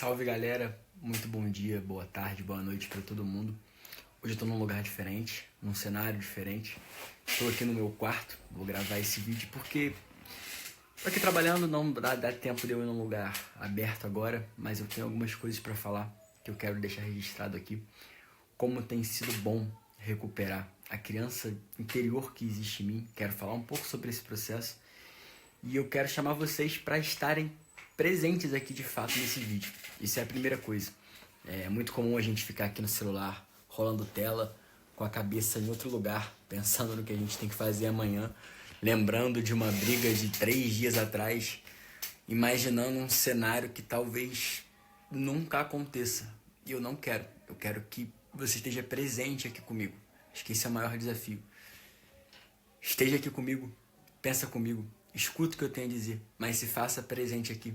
Salve galera, muito bom dia, boa tarde, boa noite pra todo mundo. Hoje eu tô num lugar diferente, num cenário diferente. Tô aqui no meu quarto, vou gravar esse vídeo porque tô aqui trabalhando, não dá tempo de eu ir num lugar aberto agora, mas eu tenho algumas coisas pra falar que eu quero deixar registrado aqui. Como tem sido bom recuperar a criança interior que existe em mim, quero falar um pouco sobre esse processo e eu quero chamar vocês para estarem presentes aqui de fato nesse vídeo. Isso é a primeira coisa. É muito comum a gente ficar aqui no celular, rolando tela, com a cabeça em outro lugar, pensando no que a gente tem que fazer amanhã, lembrando de uma briga de 3 dias atrás, imaginando um cenário que talvez nunca aconteça. E eu não quero. Eu quero que você esteja presente aqui comigo. Acho que esse é o maior desafio. Esteja aqui comigo, pensa comigo, escuta o que eu tenho a dizer, mas se faça presente aqui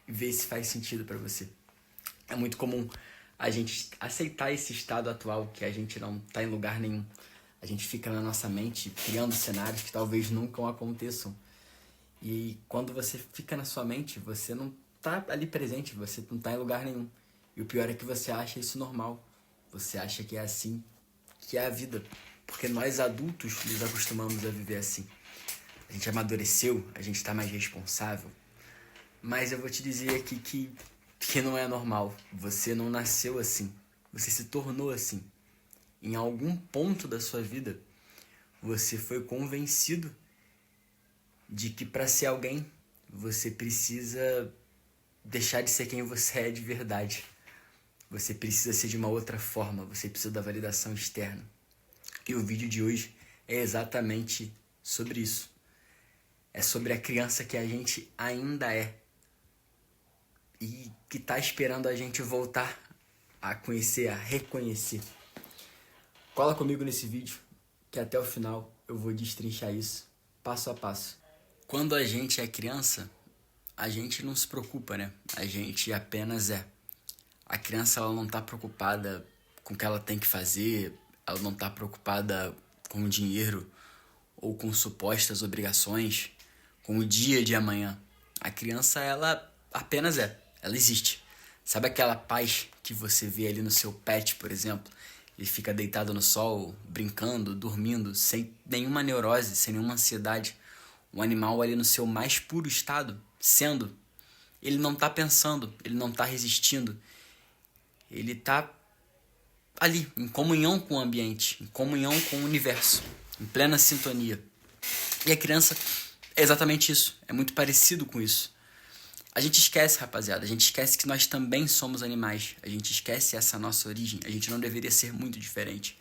e vê se faz sentido para você. É muito comum a gente aceitar esse estado atual que a gente não tá em lugar nenhum. A gente fica na nossa mente criando cenários que talvez nunca aconteçam. E quando você fica na sua mente, você não tá ali presente, você não tá em lugar nenhum. E o pior é que você acha isso normal. Você acha que é assim, que é a vida. Porque nós adultos nos acostumamos a viver assim. A gente amadureceu, a gente tá mais responsável. Mas eu vou te dizer aqui que não é normal. Você não nasceu assim. Você se tornou assim. Em algum ponto da sua vida, você foi convencido de que para ser alguém, você precisa deixar de ser quem você é de verdade. Você precisa ser de uma outra forma. Você precisa da validação externa. E o vídeo de hoje é exatamente sobre isso. É sobre a criança que a gente ainda é. E que tá esperando a gente voltar a conhecer, a reconhecer. Cola comigo nesse vídeo, que até o final eu vou destrinchar isso, passo a passo. Quando a gente é criança, a gente não se preocupa, né? A gente apenas é. A criança, ela não tá preocupada com o que ela tem que fazer, ela não tá preocupada com o dinheiro ou com supostas obrigações, com o dia de amanhã. A criança, ela apenas é. Ela existe. Sabe aquela paz que você vê ali no seu pet, por exemplo? Ele fica deitado no sol, brincando, dormindo, sem nenhuma neurose, sem nenhuma ansiedade. Um animal ali no seu mais puro estado, sendo. Ele não tá pensando, ele não tá resistindo. Ele tá ali, em comunhão com o ambiente, em comunhão com o universo, em plena sintonia. E a criança é exatamente isso, é muito parecido com isso. A gente esquece, rapaziada, a gente esquece que nós também somos animais. A gente esquece essa nossa origem. A gente não deveria ser muito diferente.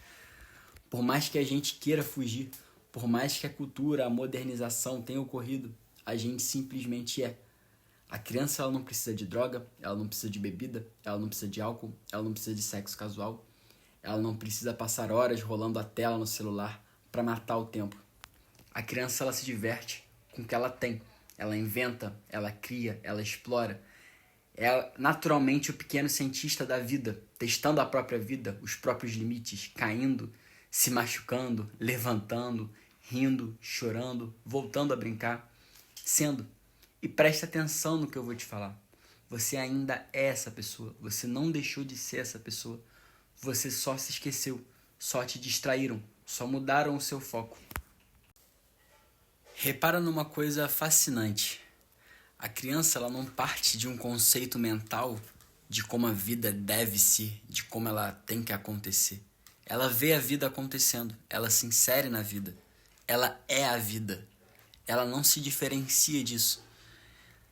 Por mais que a gente queira fugir, por mais que a cultura, a modernização tenha ocorrido, a gente simplesmente é. A criança, ela não precisa de droga, ela não precisa de bebida, ela não precisa de álcool, ela não precisa de sexo casual, ela não precisa passar horas rolando a tela no celular para matar o tempo. A criança, ela se diverte com o que ela tem. Ela inventa, ela cria, ela explora. É naturalmente o pequeno cientista da vida, testando a própria vida, os próprios limites, caindo, se machucando, levantando, rindo, chorando, voltando a brincar, sendo. E presta atenção no que eu vou te falar. Você ainda é essa pessoa. Você não deixou de ser essa pessoa. Você só se esqueceu, só te distraíram, só mudaram o seu foco. Repara numa coisa fascinante. A criança, ela não parte de um conceito mental de como a vida deve ser, de como ela tem que acontecer. Ela vê a vida acontecendo, ela se insere na vida. Ela é a vida. Ela não se diferencia disso.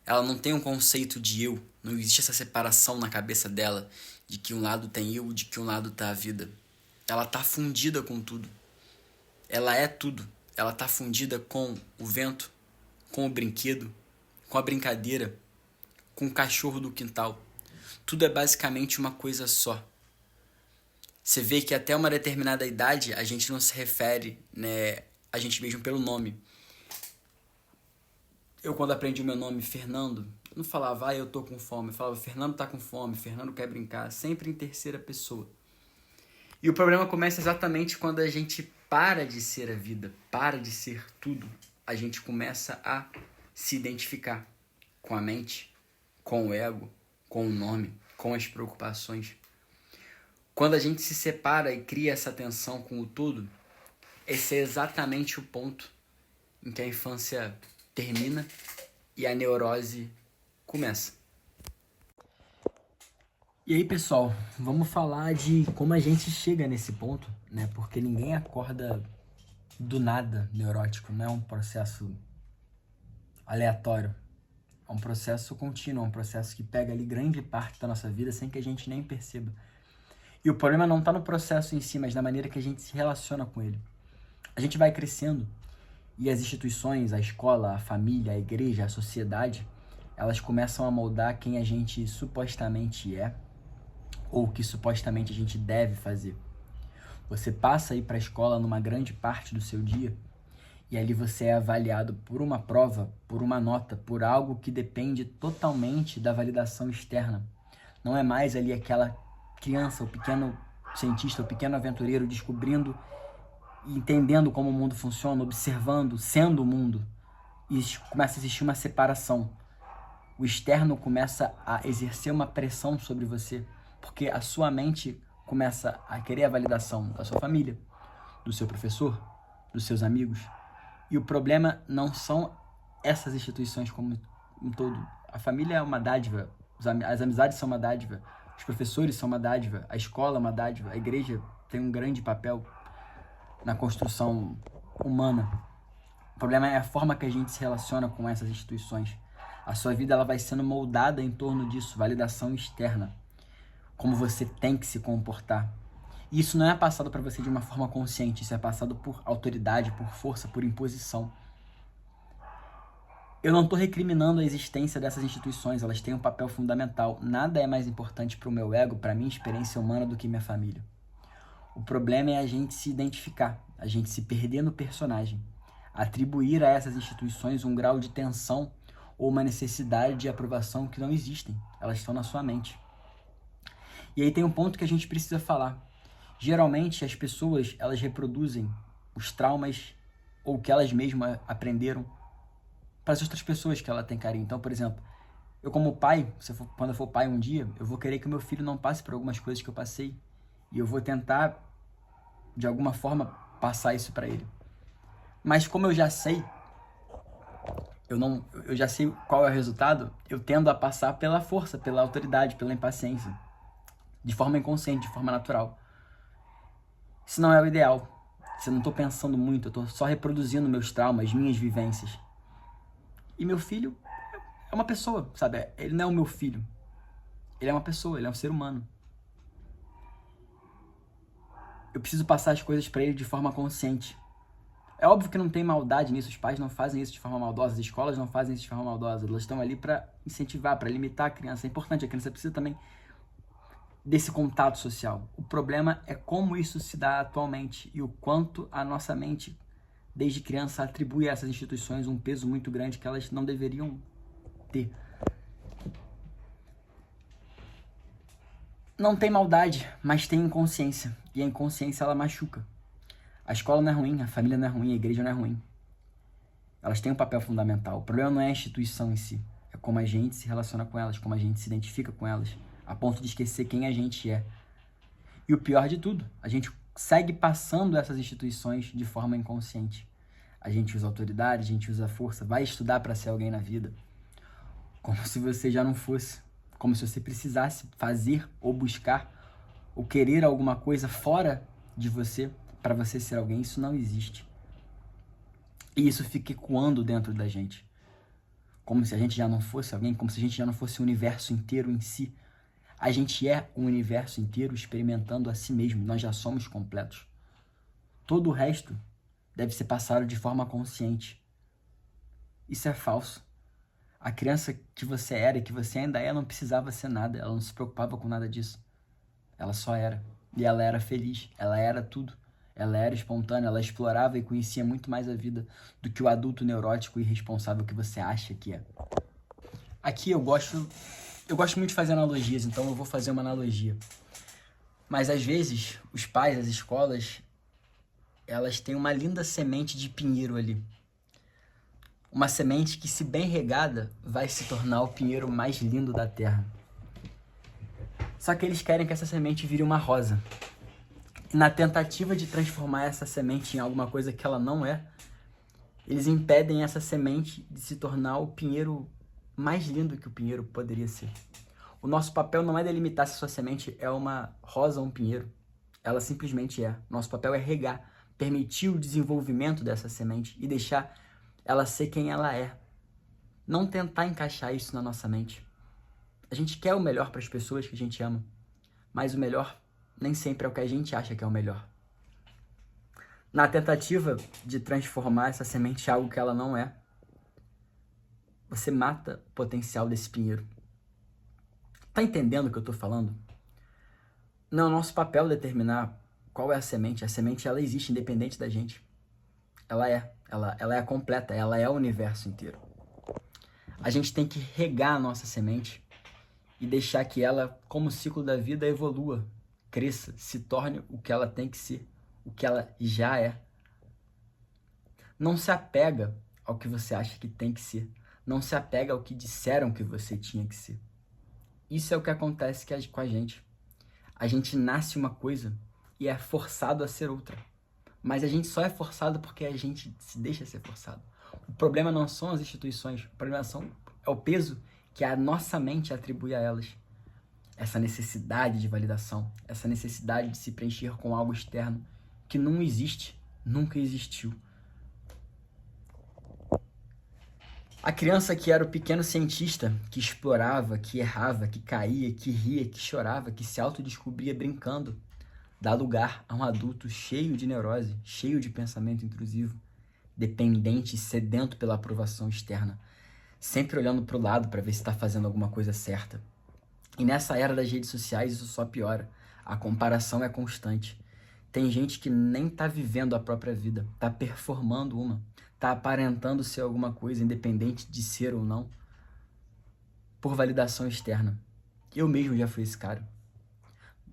Ela não tem um conceito de eu. Não existe essa separação na cabeça dela de que um lado tem eu, de que um lado tá a vida. Ela tá fundida com tudo. Ela é tudo. Ela tá fundida com o vento, com o brinquedo, com a brincadeira, com o cachorro do quintal. Tudo é basicamente uma coisa só. Você vê que até uma determinada idade a gente não se refere, né, a gente mesmo pelo nome. Eu, quando aprendi o meu nome, Fernando, eu não falava, eu tô com fome. Eu falava, Fernando tá com fome, Fernando quer brincar, sempre em terceira pessoa. E o problema começa exatamente quando a gente para de ser a vida, para de ser tudo. A gente começa a se identificar com a mente, com o ego, com o nome, com as preocupações. Quando a gente se separa e cria essa tensão com o todo, esse é exatamente o ponto em que a infância termina e a neurose começa. E aí, pessoal, vamos falar de como a gente chega nesse ponto, né? Porque ninguém acorda do nada neurótico, não é um processo aleatório. É um processo contínuo, é um processo que pega ali grande parte da nossa vida sem que a gente nem perceba. E o problema não está no processo em si, mas na maneira que a gente se relaciona com ele. A gente vai crescendo e as instituições, a escola, a família, a igreja, a sociedade, elas começam a moldar quem a gente supostamente é ou o que supostamente a gente deve fazer. Você passa a ir para a escola numa grande parte do seu dia e ali você é avaliado por uma prova, por uma nota, por algo que depende totalmente da validação externa. Não é mais ali aquela criança, o pequeno cientista, o pequeno aventureiro descobrindo e entendendo como o mundo funciona, observando, sendo o mundo. E começa a existir uma separação. O externo começa a exercer uma pressão sobre você, porque a sua mente começa a querer a validação da sua família, do seu professor, dos seus amigos. E o problema não são essas instituições como um todo. A família é uma dádiva, as amizades são uma dádiva, os professores são uma dádiva, a escola é uma dádiva, a igreja tem um grande papel na construção humana. O problema é a forma que a gente se relaciona com essas instituições. A sua vida ela vai sendo moldada em torno disso, validação externa. Como você tem que se comportar. E isso não é passado para você de uma forma consciente, isso é passado por autoridade, por força, por imposição. Eu não estou recriminando a existência dessas instituições, elas têm um papel fundamental. Nada é mais importante para o meu ego, para a minha experiência humana do que minha família. O problema é a gente se identificar, a gente se perder no personagem, atribuir a essas instituições um grau de tensão ou uma necessidade de aprovação que não existem, elas estão na sua mente. E aí tem um ponto que a gente precisa falar. Geralmente as pessoas, elas reproduzem os traumas ou que elas mesmas aprenderam para as outras pessoas que ela tem carinho. Então, por exemplo, eu como pai, quando eu for pai um dia, eu vou querer que o meu filho não passe por algumas coisas que eu passei. E eu vou tentar, de alguma forma, passar isso para ele. Mas como eu já sei, eu já sei qual é o resultado, eu tendo a passar pela força, pela autoridade, pela impaciência. De forma inconsciente, de forma natural. Isso não é o ideal. Se eu não estou pensando muito, eu estou só reproduzindo meus traumas, minhas vivências. E meu filho é uma pessoa, sabe? Ele não é o meu filho. Ele é uma pessoa, ele é um ser humano. Eu preciso passar as coisas para ele de forma consciente. É óbvio que não tem maldade nisso, os pais não fazem isso de forma maldosa, as escolas não fazem isso de forma maldosa. Elas estão ali para incentivar, para limitar a criança. É importante, a criança precisa também desse contato social. O problema é como isso se dá atualmente e o quanto a nossa mente, desde criança, atribui a essas instituições um peso muito grande que elas não deveriam ter. Não tem maldade, mas tem inconsciência. E a inconsciência, ela machuca. A escola não é ruim, a família não é ruim, a igreja não é ruim. Elas têm um papel fundamental. O problema não é a instituição em si. É como a gente se relaciona com elas, como a gente se identifica com elas, a ponto de esquecer quem a gente é. E o pior de tudo, a gente segue passando essas instituições de forma inconsciente. A gente usa autoridade, a gente usa força, vai estudar para ser alguém na vida. Como se você já não fosse. Como se você precisasse fazer ou buscar ou querer alguma coisa fora de você para você ser alguém. Isso não existe. E isso fica ecoando dentro da gente. Como se a gente já não fosse alguém, como se a gente já não fosse o universo inteiro em si. A gente é o universo inteiro experimentando a si mesmo. Nós já somos completos. Todo o resto deve ser passado de forma consciente. Isso é falso. A criança que você era e que você ainda é não precisava ser nada. Ela não se preocupava com nada disso. Ela só era. E ela era feliz. Ela era tudo. Ela era espontânea. Ela explorava e conhecia muito mais a vida do que o adulto neurótico e irresponsável que você acha que é. Aqui eu gosto muito de fazer analogias, então eu vou fazer uma analogia. Mas às vezes, os pais, as escolas, elas têm uma linda semente de pinheiro ali. Uma semente que, se bem regada, vai se tornar o pinheiro mais lindo da terra. Só que eles querem que essa semente vire uma rosa. E na tentativa de transformar essa semente em alguma coisa que ela não é, eles impedem essa semente de se tornar o pinheiro mais lindo que o pinheiro poderia ser. O nosso papel não é delimitar se a sua semente é uma rosa ou um pinheiro. Ela simplesmente é. Nosso papel é regar, permitir o desenvolvimento dessa semente e deixar ela ser quem ela é. Não tentar encaixar isso na nossa mente. A gente quer o melhor para as pessoas que a gente ama, mas o melhor nem sempre é o que a gente acha que é o melhor. Na tentativa de transformar essa semente em algo que ela não é, você mata o potencial desse pinheiro. Tá entendendo o que eu tô falando? Não é o nosso papel determinar qual é a semente. A semente, ela existe independente da gente. Ela é completa, ela é o universo inteiro. A gente tem que regar a nossa semente e deixar que ela, como o ciclo da vida, evolua, cresça, se torne o que ela tem que ser, o que ela já é. Não se apega ao que você acha que tem que ser. Não se apega ao que disseram que você tinha que ser. Isso é o que acontece com a gente. A gente nasce uma coisa e é forçado a ser outra. Mas a gente só é forçado porque a gente se deixa ser forçado. O problema não são as instituições, o problema é o peso que a nossa mente atribui a elas. Essa necessidade de validação, essa necessidade de se preencher com algo externo que não existe, nunca existiu. A criança que era o pequeno cientista, que explorava, que errava, que caía, que ria, que chorava, que se autodescobria brincando, dá lugar a um adulto cheio de neurose, cheio de pensamento intrusivo, dependente e sedento pela aprovação externa, sempre olhando para o lado para ver se está fazendo alguma coisa certa. E nessa era das redes sociais isso só piora. A comparação é constante. Tem gente que nem tá vivendo a própria vida, tá performando uma, tá aparentando ser alguma coisa, independente de ser ou não, por validação externa. Eu mesmo já fui esse cara.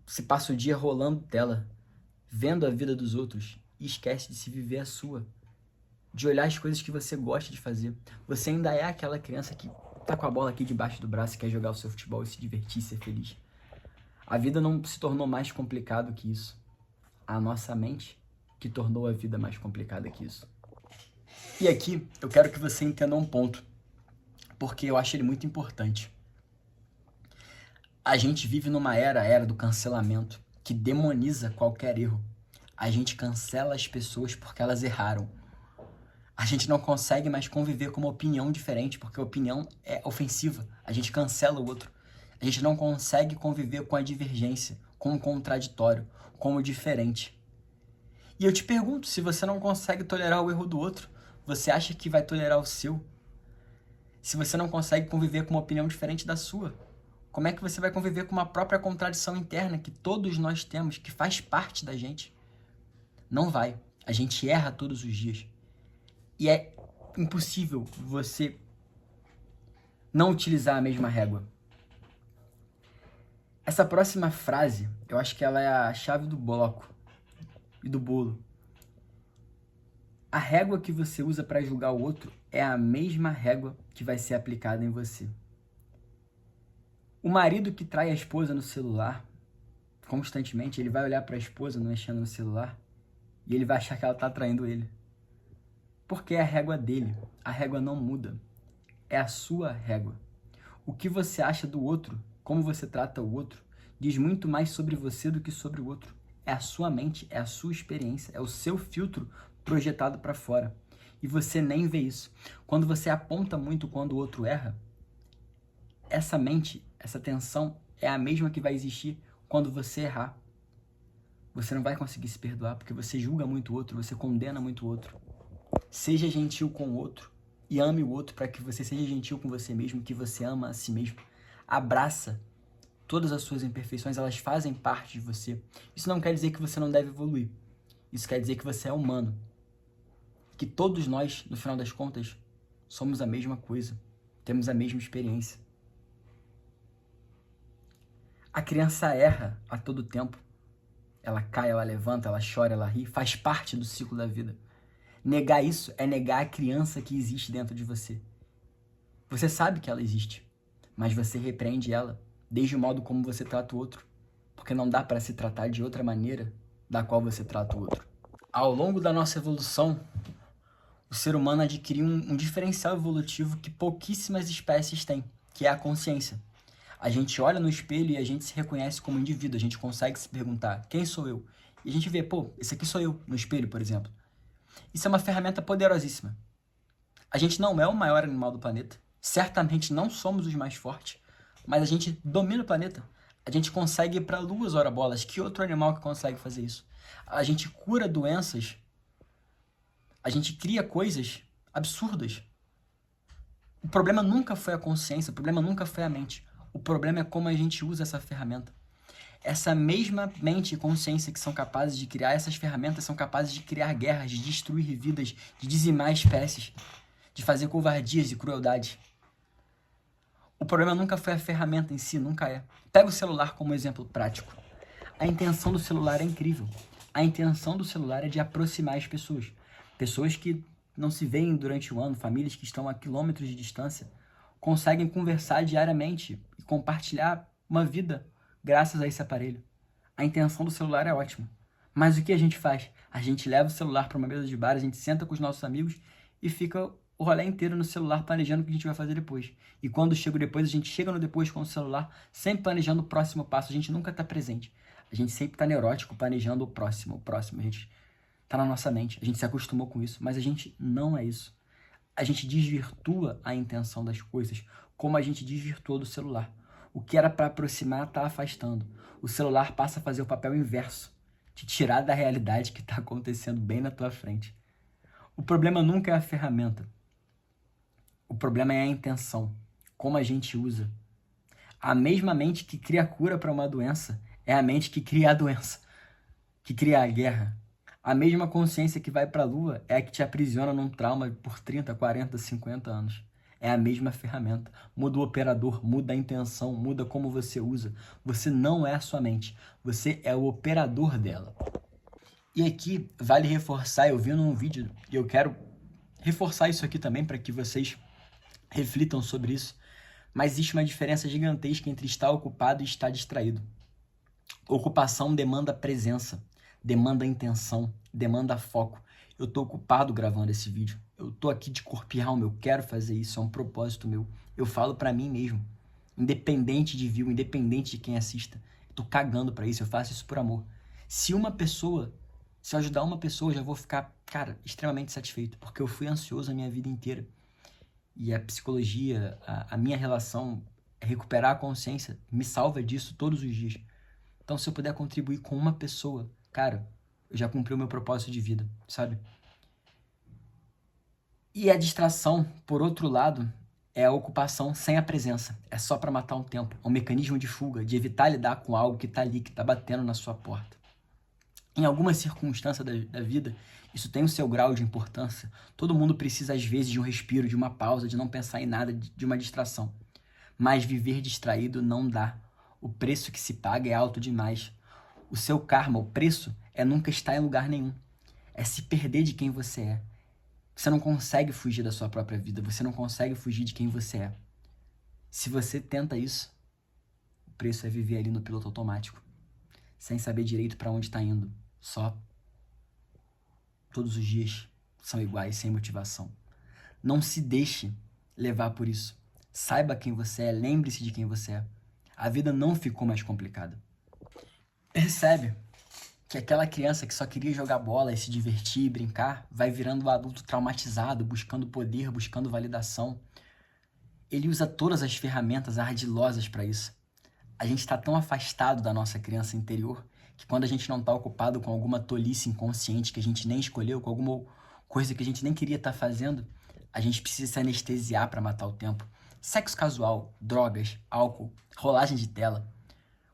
Você passa o dia rolando tela, vendo a vida dos outros e esquece de se viver a sua, de olhar as coisas que você gosta de fazer. Você ainda é aquela criança que tá com a bola aqui debaixo do braço e quer jogar o seu futebol e se divertir e ser feliz. A vida não se tornou mais complicado que isso. A nossa mente que tornou a vida mais complicada que isso. E aqui eu quero que você entenda um ponto, porque eu acho ele muito importante. A gente vive numa era do cancelamento, que demoniza qualquer erro. A gente cancela as pessoas porque elas erraram. A gente não consegue mais conviver com uma opinião diferente, porque a opinião é ofensiva. A gente cancela o outro. A gente não consegue conviver com a divergência, com o contraditório, com o diferente. E eu te pergunto, se você não consegue tolerar o erro do outro, você acha que vai tolerar o seu? Se você não consegue conviver com uma opinião diferente da sua, como é que você vai conviver com uma própria contradição interna que todos nós temos, que faz parte da gente? Não vai. A gente erra todos os dias. E é impossível você não utilizar a mesma régua. Essa próxima frase, eu acho que ela é a chave do bloco e do bolo. A régua que você usa para julgar o outro é a mesma régua que vai ser aplicada em você. O marido que trai a esposa no celular, constantemente, ele vai olhar para a esposa mexendo no celular e ele vai achar que ela está traindo ele. Porque é a régua dele. A régua não muda. É a sua régua. O que você acha do outro, como você trata o outro, diz muito mais sobre você do que sobre o outro. É a sua mente, é a sua experiência, é o seu filtro projetado para fora. E você nem vê isso. Quando você aponta muito quando o outro erra, essa mente, essa tensão é a mesma que vai existir quando você errar. Você não vai conseguir se perdoar porque você julga muito o outro, você condena muito o outro. Seja gentil com o outro e ame o outro para que você seja gentil com você mesmo, que você ama a si mesmo. Abraça todas as suas imperfeições, elas fazem parte de você. Isso não quer dizer que você não deve evoluir. Isso quer dizer que você é humano. Que todos nós, no final das contas, somos a mesma coisa. Temos a mesma experiência. A criança erra a todo tempo. Ela cai, ela levanta, ela chora, ela ri. Faz parte do ciclo da vida. Negar isso é negar a criança que existe dentro de você. Você sabe que ela existe, mas você repreende ela desde o modo como você trata o outro, porque não dá para se tratar de outra maneira da qual você trata o outro. Ao longo da nossa evolução, o ser humano adquiriu um diferencial evolutivo que pouquíssimas espécies têm, que é a consciência. A gente olha no espelho e a gente se reconhece como indivíduo, a gente consegue se perguntar, quem sou eu? E a gente vê, pô, esse aqui sou eu, no espelho, por exemplo. Isso é uma ferramenta poderosíssima. A gente não é o maior animal do planeta, certamente não somos os mais fortes, mas a gente domina o planeta. A gente consegue ir para a lua, ora bolas. Que outro animal que consegue fazer isso? A gente cura doenças, a gente cria coisas absurdas. O problema nunca foi a consciência, o problema nunca foi a mente. O problema é como a gente usa essa ferramenta. Essa mesma mente e consciência que são capazes de criar essas ferramentas são capazes de criar guerras, de destruir vidas, de dizimar espécies, de fazer covardias e crueldades. O problema nunca foi a ferramenta em si, nunca é. Pega o celular como exemplo prático. A intenção do celular é incrível. A intenção do celular é de aproximar as pessoas. Pessoas que não se veem durante o ano, famílias que estão a quilômetros de distância, conseguem conversar diariamente e compartilhar uma vida graças a esse aparelho. A intenção do celular é ótima. Mas o que a gente faz? A gente leva o celular para uma mesa de bar, a gente senta com os nossos amigos e fica o rolê inteiro no celular planejando o que a gente vai fazer depois. E quando chega o depois, a gente chega no depois com o celular, sempre planejando o próximo passo. A gente nunca está presente. A gente sempre está neurótico, planejando o próximo. A gente está na nossa mente. A gente se acostumou com isso, mas a gente não é isso. A gente desvirtua a intenção das coisas, como a gente desvirtuou do celular. O que era para aproximar está afastando. O celular passa a fazer o papel inverso, te tirar da realidade que está acontecendo bem na tua frente. O problema nunca é a ferramenta. O problema é a intenção, como a gente usa. A mesma mente que cria a cura para uma doença é a mente que cria a doença, que cria a guerra. A mesma consciência que vai para a lua é a que te aprisiona num trauma por 30, 40, 50 anos. É a mesma ferramenta. Muda o operador, muda a intenção, muda como você usa. Você não é a sua mente, você é o operador dela. E aqui vale reforçar, eu vi num vídeo e eu quero reforçar isso aqui também para que vocês reflitam sobre isso, mas existe uma diferença gigantesca entre estar ocupado e estar distraído. Ocupação demanda presença, demanda intenção, demanda foco. Eu tô ocupado gravando esse vídeo, eu tô aqui de corpo e alma, eu quero fazer isso, é um propósito meu. Eu falo pra mim mesmo, independente de view, independente de quem assista, eu tô cagando pra isso, eu faço isso por amor. Se eu ajudar uma pessoa, eu já vou ficar, cara, extremamente satisfeito, porque eu fui ansioso a minha vida inteira. E a psicologia, a minha relação, recuperar a consciência, me salva disso todos os dias. Então, se eu puder contribuir com uma pessoa, cara, eu já cumpri o meu propósito de vida, sabe? E a distração, por outro lado, é a ocupação sem a presença. É só para matar um tempo. É um mecanismo de fuga, de evitar lidar com algo que tá ali, que tá batendo na sua porta. Em algumas circunstâncias da vida, isso tem o seu grau de importância. Todo mundo precisa, às vezes, de um respiro, de uma pausa, de não pensar em nada, de uma distração. Mas viver distraído não dá. O preço que se paga é alto demais. O seu karma, o preço, é nunca estar em lugar nenhum. É se perder de quem você é. Você não consegue fugir da sua própria vida. Você não consegue fugir de quem você é. Se você tenta isso, o preço é viver ali no piloto automático, sem saber direito para onde está indo. Só todos os dias são iguais, sem motivação. Não se deixe levar por isso. Saiba quem você é, lembre-se de quem você é. A vida não ficou mais complicada. Percebe que aquela criança que só queria jogar bola e se divertir e brincar vai virando um adulto traumatizado, buscando poder, buscando validação. Ele usa todas as ferramentas ardilosas para isso. A gente está tão afastado da nossa criança interior que quando a gente não está ocupado com alguma tolice inconsciente que a gente nem escolheu, com alguma coisa que a gente nem queria estar fazendo, a gente precisa se anestesiar para matar o tempo. Sexo casual, drogas, álcool, rolagem de tela,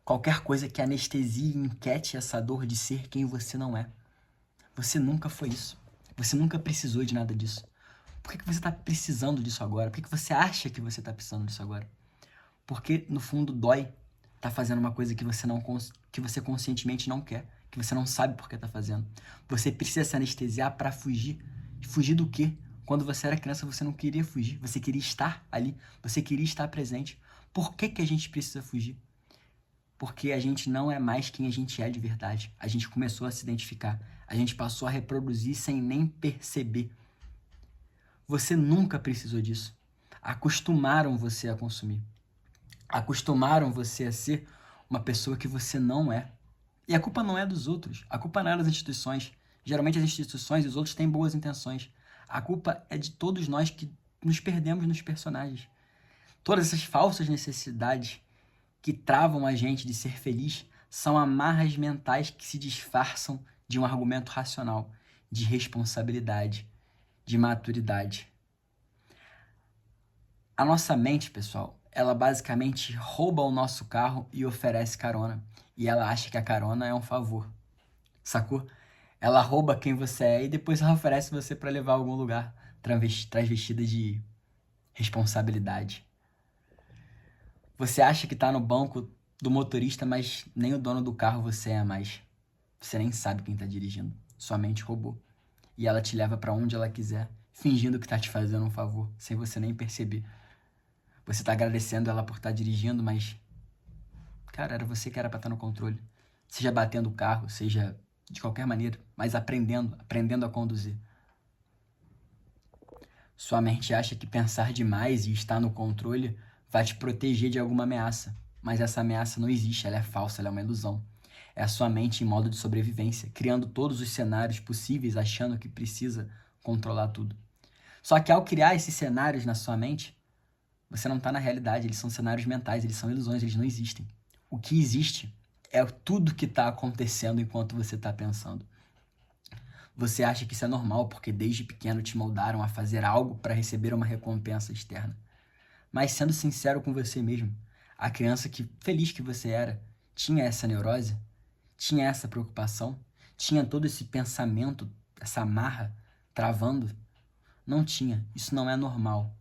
qualquer coisa que anestesie e enquete essa dor de ser quem você não é. Você nunca foi isso. Você nunca precisou de nada disso. Por que você está precisando disso agora? Por que você acha que você está precisando disso agora? Porque, no fundo, dói tá fazendo uma coisa que você conscientemente não quer, que você não sabe por que tá fazendo. Você precisa se anestesiar para fugir. Fugir do quê? Quando você era criança, você não queria fugir. Você queria estar ali. Você queria estar presente. Por que a gente precisa fugir? Porque a gente não é mais quem a gente é de verdade. A gente começou a se identificar. A gente passou a reproduzir sem nem perceber. Você nunca precisou disso. Acostumaram você a consumir. Acostumaram você a ser uma pessoa que você não é. E a culpa não é dos outros. A culpa não é das instituições. Geralmente as instituições e os outros têm boas intenções. A culpa é de todos nós que nos perdemos nos personagens. Todas essas falsas necessidades que travam a gente de ser feliz são amarras mentais que se disfarçam de um argumento racional, de responsabilidade, de maturidade. A nossa mente, pessoal, ela basicamente rouba o nosso carro e oferece carona. E ela acha que a carona é um favor. Sacou? Ela rouba quem você é e depois ela oferece você para levar a algum lugar, transvestida de responsabilidade. Você acha que tá no banco do motorista, mas nem o dono do carro você é mais. Você nem sabe quem tá dirigindo. Sua mente roubou. E ela te leva para onde ela quiser, fingindo que tá te fazendo um favor, sem você nem perceber. Você tá agradecendo ela por estar dirigindo, mas... cara, era você que era pra estar no controle. Seja batendo o carro, seja de qualquer maneira, mas aprendendo a conduzir. Sua mente acha que pensar demais e estar no controle vai te proteger de alguma ameaça. Mas essa ameaça não existe, ela é falsa, ela é uma ilusão. É a sua mente em modo de sobrevivência, criando todos os cenários possíveis, achando que precisa controlar tudo. Só que ao criar esses cenários na sua mente, você não está na realidade, eles são cenários mentais, eles são ilusões, eles não existem. O que existe é tudo que está acontecendo enquanto você está pensando. Você acha que isso é normal porque desde pequeno te moldaram a fazer algo para receber uma recompensa externa. Mas sendo sincero com você mesmo, a criança feliz que você era, tinha essa neurose? Tinha essa preocupação? Tinha todo esse pensamento, essa amarra travando? Não tinha. Isso não é normal.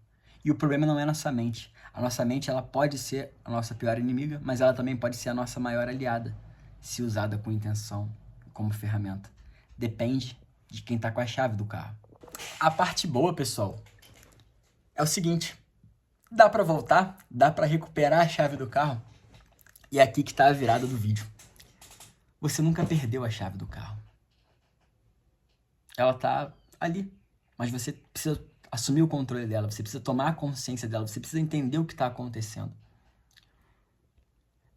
E o problema não é a nossa mente. A nossa mente, ela pode ser a nossa pior inimiga, mas ela também pode ser a nossa maior aliada, se usada com intenção, como ferramenta. Depende de quem tá com a chave do carro. A parte boa, pessoal, é o seguinte: dá pra voltar, dá pra recuperar a chave do carro. E é aqui que tá a virada do vídeo. Você nunca perdeu a chave do carro. Ela tá ali, mas você precisa assumir o controle dela, você precisa tomar consciência dela, você precisa entender o que está acontecendo.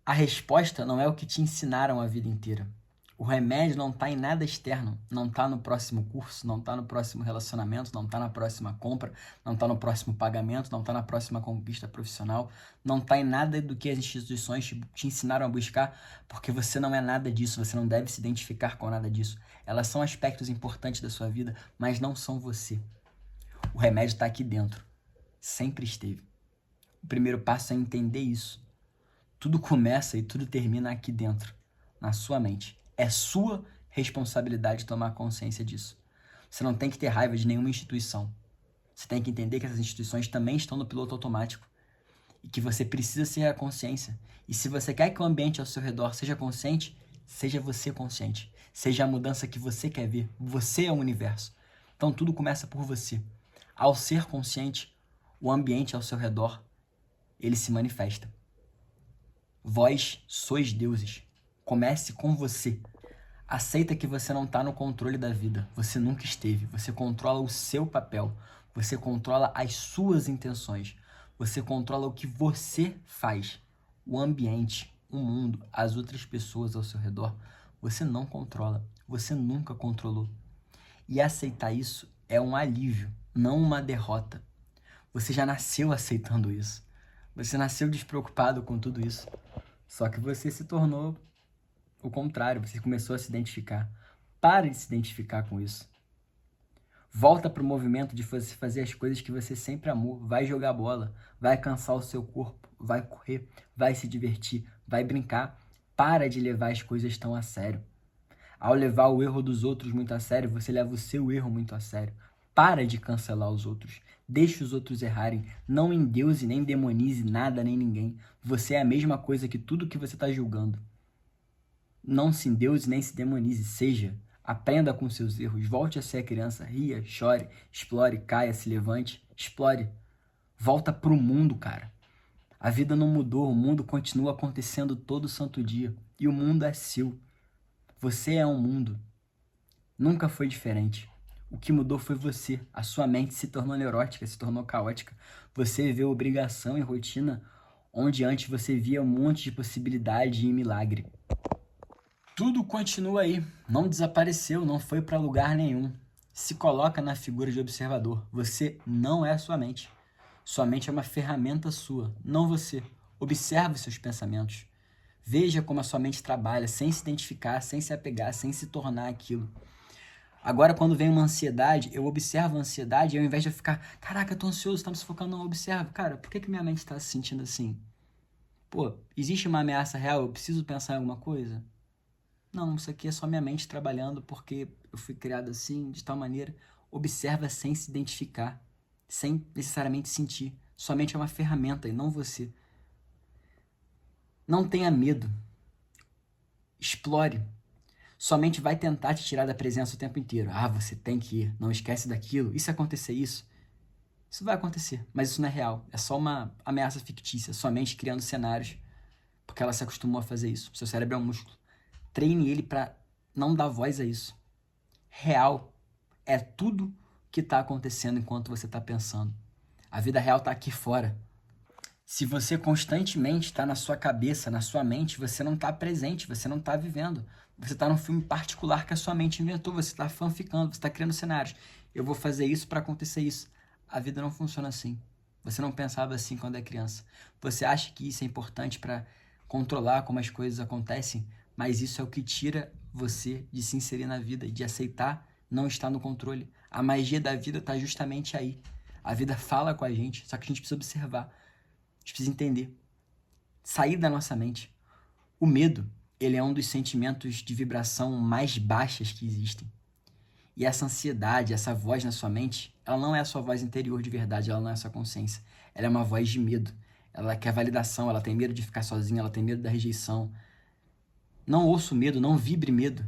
A resposta não é o que te ensinaram a vida inteira. O remédio não está em nada externo, não está no próximo curso, não está no próximo relacionamento, não está na próxima compra, não está no próximo pagamento, não está na próxima conquista profissional, não está em nada do que as instituições te ensinaram a buscar, porque você não é nada disso, você não deve se identificar com nada disso. Elas são aspectos importantes da sua vida, mas não são você. O remédio está aqui dentro. Sempre esteve. O primeiro passo é entender isso. Tudo começa e tudo termina aqui dentro, na sua mente. É sua responsabilidade tomar consciência disso. Você não tem que ter raiva de nenhuma instituição. Você tem que entender que essas instituições também estão no piloto automático. E que você precisa ser a consciência. E se você quer que o ambiente ao seu redor seja consciente, seja você consciente. Seja a mudança que você quer ver. Você é o universo. Então tudo começa por você. Ao ser consciente, o ambiente ao seu redor, ele se manifesta. Vós sois deuses. Comece com você. Aceita que você não está no controle da vida. Você nunca esteve. Você controla o seu papel. Você controla as suas intenções. Você controla o que você faz. O ambiente, o mundo, as outras pessoas ao seu redor, você não controla. Você nunca controlou. E aceitar isso é um alívio, não uma derrota. Você já nasceu aceitando isso. Você nasceu despreocupado com tudo isso. Só que você se tornou o contrário, você começou a se identificar. Pare de se identificar com isso. Volta para o movimento de você fazer as coisas que você sempre amou. Vai jogar bola, vai cansar o seu corpo, vai correr, vai se divertir, vai brincar. Para de levar as coisas tão a sério. Ao levar o erro dos outros muito a sério, você leva o seu erro muito a sério. Para de cancelar os outros. Deixe os outros errarem. Não endeuse nem demonize nada nem ninguém. Você é a mesma coisa que tudo que você está julgando. Não se endeuse nem se demonize. Seja. Aprenda com seus erros. Volte a ser a criança. Ria, chore, explore, caia, se levante. Explore. Volta pro mundo, cara. A vida não mudou, o mundo continua acontecendo todo santo dia. E o mundo é seu. Você é um mundo. Nunca foi diferente. O que mudou foi você. A sua mente se tornou neurótica, se tornou caótica. Você viveu obrigação e rotina, onde antes você via um monte de possibilidade e milagre. Tudo continua aí. Não desapareceu, não foi para lugar nenhum. Se coloca na figura de observador. Você não é sua mente. Sua mente é uma ferramenta sua, não você. Observe seus pensamentos. Veja como a sua mente trabalha, sem se identificar, sem se apegar, sem se tornar aquilo. Agora, quando vem uma ansiedade, eu observo a ansiedade e ao invés de eu ficar, caraca, eu tô ansioso, tá me sufocando, não, eu observo. Cara, por que minha mente tá se sentindo assim? Pô, existe uma ameaça real, eu preciso pensar em alguma coisa? Não, isso aqui é só minha mente trabalhando porque eu fui criado assim, de tal maneira. Observa sem se identificar, sem necessariamente sentir. Sua mente é uma ferramenta e não você. Não tenha medo. Explore. Sua mente vai tentar te tirar da presença o tempo inteiro. Ah, você tem que ir, não esquece daquilo. E se acontecer isso? Isso vai acontecer, mas isso não é real. É só uma ameaça fictícia. Sua mente criando cenários, porque ela se acostumou a fazer isso. Seu cérebro é um músculo. Treine ele para não dar voz a isso. Real é tudo que está acontecendo enquanto você está pensando. A vida real está aqui fora. Se você constantemente está na sua cabeça, na sua mente, você não está presente, você não está vivendo. Você está num filme particular que a sua mente inventou, você está fanficando, você está criando cenários. Eu vou fazer isso para acontecer isso. A vida não funciona assim. Você não pensava assim quando é criança. Você acha que isso é importante para controlar como as coisas acontecem, mas isso é o que tira você de se inserir na vida, de aceitar não estar no controle. A magia da vida está justamente aí. A vida fala com a gente, só que a gente precisa observar. A gente precisa entender. Sair da nossa mente. O medo, ele é um dos sentimentos de vibração mais baixas que existem. E essa ansiedade, essa voz na sua mente, ela não é a sua voz interior de verdade, ela não é a sua consciência. Ela é uma voz de medo. Ela quer validação, ela tem medo de ficar sozinha, ela tem medo da rejeição. Não ouça o medo, não vibre medo.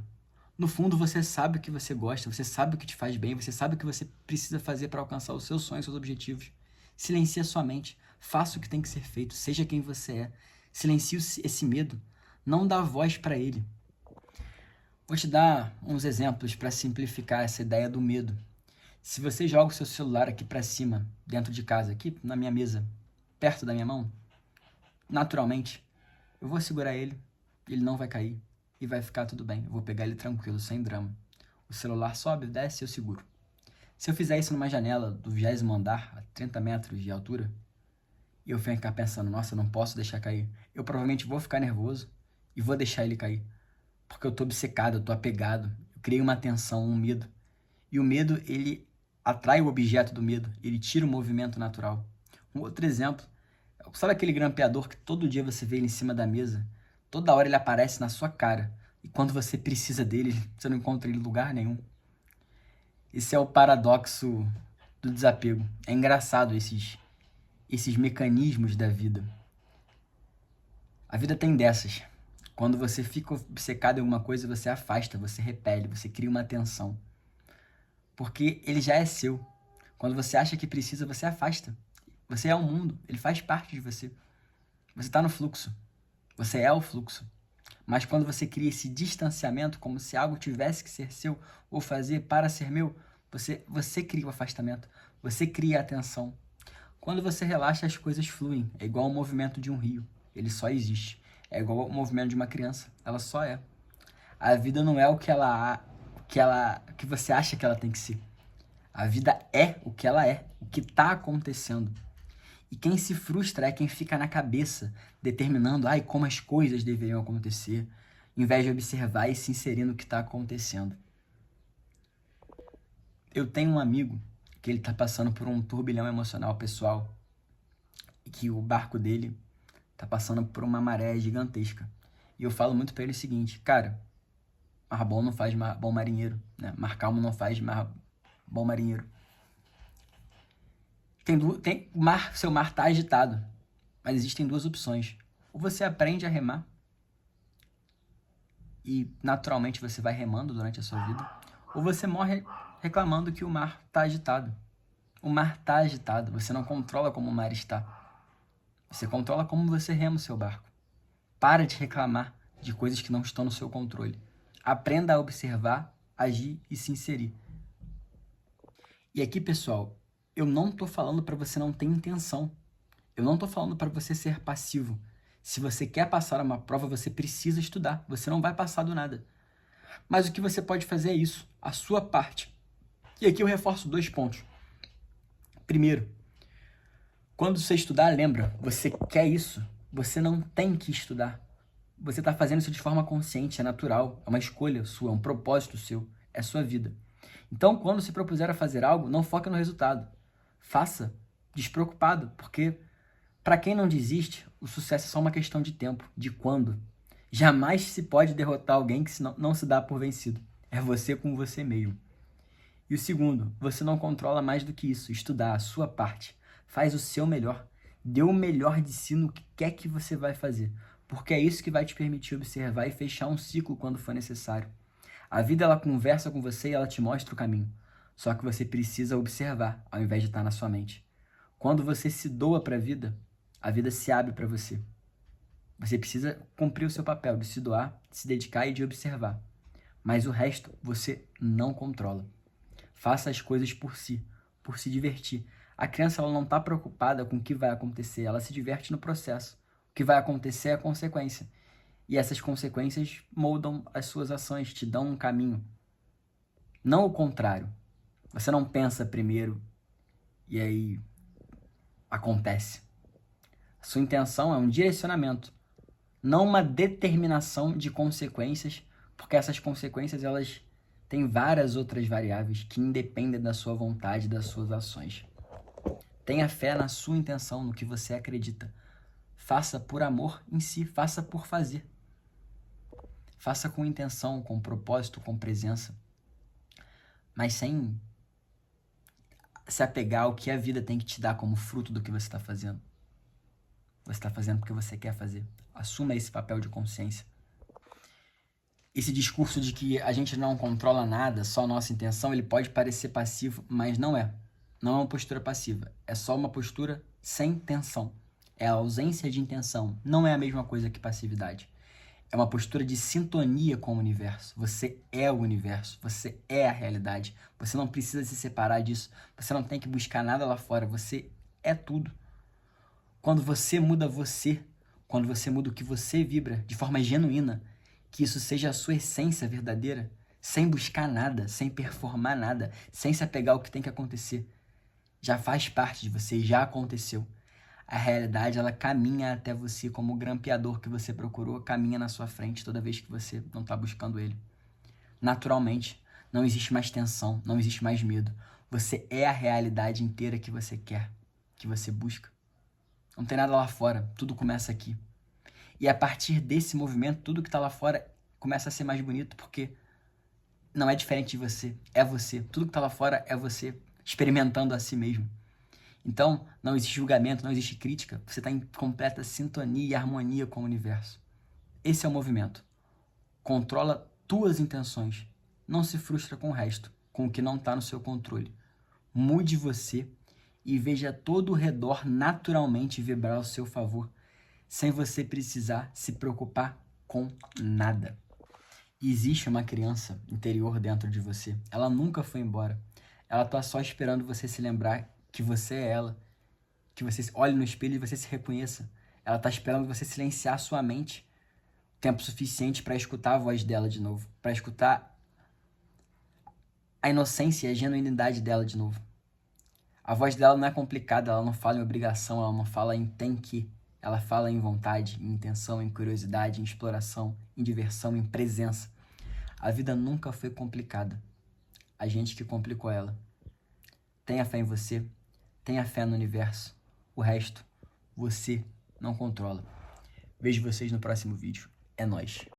No fundo, você sabe o que você gosta, você sabe o que te faz bem, você sabe o que você precisa fazer para alcançar os seus sonhos, seus objetivos. Silencie a sua mente, faça o que tem que ser feito, seja quem você é. Silencie esse medo, não dá voz para ele. Vou te dar uns exemplos para simplificar essa ideia do medo. Se você joga o seu celular aqui para cima, dentro de casa, aqui na minha mesa, perto da minha mão, naturalmente, eu vou segurar ele não vai cair e vai ficar tudo bem. Eu vou pegar ele tranquilo, sem drama. O celular sobe, desce e eu seguro. Se eu fizer isso numa janela do 20º andar, a 30 metros de altura, e eu ficar pensando, nossa, eu não posso deixar cair, eu provavelmente vou ficar nervoso e vou deixar ele cair. Porque eu tô obcecado, eu tô apegado, eu criei uma tensão, um medo. E o medo, ele atrai o objeto do medo, ele tira o movimento natural. Um outro exemplo, sabe aquele grampeador que todo dia você vê ele em cima da mesa? Toda hora ele aparece na sua cara. E quando você precisa dele, você não encontra ele em lugar nenhum. Esse é o paradoxo do desapego. É engraçado esses mecanismos da vida. A vida tem dessas. Quando você fica obcecado em alguma coisa, você afasta, você repele, você cria uma tensão. Porque ele já é seu. Quando você acha que precisa, você afasta. Você é o mundo, ele faz parte de você. Você está no fluxo. Você é o fluxo. Mas quando você cria esse distanciamento, como se algo tivesse que ser seu ou fazer para ser meu, você cria o afastamento, você cria a tensão. Quando você relaxa, as coisas fluem. É igual ao movimento de um rio. Ele só existe. É igual ao movimento de uma criança. Ela só é. A vida não é o que você acha que ela tem que ser. A vida é o que ela é, o que está acontecendo. E quem se frustra é quem fica na cabeça, determinando como as coisas deveriam acontecer, em vez de observar e se inserir no que está acontecendo. Eu tenho um amigo que ele está passando por um turbilhão emocional pessoal, e que o barco dele está passando por uma maré gigantesca. E eu falo muito para ele o seguinte, cara, mar bom não faz bom marinheiro, né? Mar calmo não faz bom marinheiro. Seu mar está agitado, mas existem duas opções. Ou você aprende a remar, e naturalmente você vai remando durante a sua vida, ou você morre reclamando que o mar está agitado. O mar está agitado, você não controla como o mar está. Você controla como você rema o seu barco. Para de reclamar de coisas que não estão no seu controle. Aprenda a observar, agir e se inserir. E aqui, pessoal, eu não estou falando para você não ter intenção. Eu não estou falando para você ser passivo. Se você quer passar uma prova, você precisa estudar. Você não vai passar do nada. Mas o que você pode fazer é isso, a sua parte. E aqui eu reforço 2 pontos. Primeiro, quando você estudar, lembra, você quer isso, você não tem que estudar. Você está fazendo isso de forma consciente, é natural, é uma escolha sua, é um propósito seu, é sua vida. Então, quando se propuser a fazer algo, não foque no resultado. Faça despreocupado, porque para quem não desiste, o sucesso é só uma questão de tempo, de quando. Jamais se pode derrotar alguém que não se dá por vencido. É você com você mesmo. E o segundo, você não controla mais do que isso, estudar a sua parte. Faz o seu melhor. Dê o melhor de si no que quer que você vai fazer. Porque é isso que vai te permitir observar e fechar um ciclo quando for necessário. A vida, ela conversa com você e ela te mostra o caminho. Só que você precisa observar, ao invés de estar na sua mente. Quando você se doa para a vida se abre para você. Você precisa cumprir o seu papel de se doar, de se dedicar e de observar. Mas o resto você não controla. Faça as coisas por se divertir. A criança, ela não está preocupada com o que vai acontecer, ela se diverte no processo. O que vai acontecer é a consequência. E essas consequências moldam as suas ações, te dão um caminho. Não o contrário. Você não pensa primeiro e aí acontece. A sua intenção é um direcionamento, não uma determinação de consequências, porque essas consequências, elas têm várias outras variáveis que independem da sua vontade, das suas ações. Tenha fé na sua intenção, no que você acredita. Faça por amor em si, faça por fazer. Faça com intenção, com propósito, com presença, mas sem se apegar ao que a vida tem que te dar como fruto do que você está fazendo. Você está fazendo porque você quer fazer. Assuma esse papel de consciência. Esse discurso de que a gente não controla nada, só a nossa intenção, ele pode parecer passivo, mas não é. Não é uma postura passiva. É só uma postura sem tensão. É a ausência de intenção. Não é a mesma coisa que passividade. É uma postura de sintonia com o universo. Você é o universo. Você é a realidade. Você não precisa se separar disso. Você não tem que buscar nada lá fora. Você é tudo. Quando você muda você, quando você muda o que você vibra de forma genuína, que isso seja a sua essência verdadeira, sem buscar nada, sem performar nada, sem se apegar ao que tem que acontecer, já faz parte de você, já aconteceu. A realidade, ela caminha até você como o grampeador que você procurou, caminha na sua frente toda vez que você não está buscando ele. Naturalmente, não existe mais tensão, não existe mais medo. Você é a realidade inteira que você quer, que você busca. Não tem nada lá fora, tudo começa aqui. E a partir desse movimento, tudo que está lá fora começa a ser mais bonito, porque não é diferente de você, é você. Tudo que está lá fora é você experimentando a si mesmo. Então, não existe julgamento, não existe crítica. Você está em completa sintonia e harmonia com o universo. Esse é o movimento. Controla tuas intenções. Não se frustra com o resto, com o que não está no seu controle. Mude você e veja todo o redor naturalmente vibrar ao seu favor, sem você precisar se preocupar com nada. Existe uma criança interior dentro de você. Ela nunca foi embora. Ela está só esperando você se lembrar que você é ela. Que você olhe no espelho e você se reconheça. Ela está esperando você silenciar a sua mente tempo suficiente para escutar a voz dela de novo. Para escutar a inocência e a genuinidade dela de novo. A voz dela não é complicada, ela não fala em obrigação, ela não fala em tem que. Ela fala em vontade, em intenção, em curiosidade, em exploração, em diversão, em presença. A vida nunca foi complicada. A gente que complicou ela. Tenha fé em você, tenha fé no universo. O resto, você não controla. Vejo vocês no próximo vídeo. É nóis.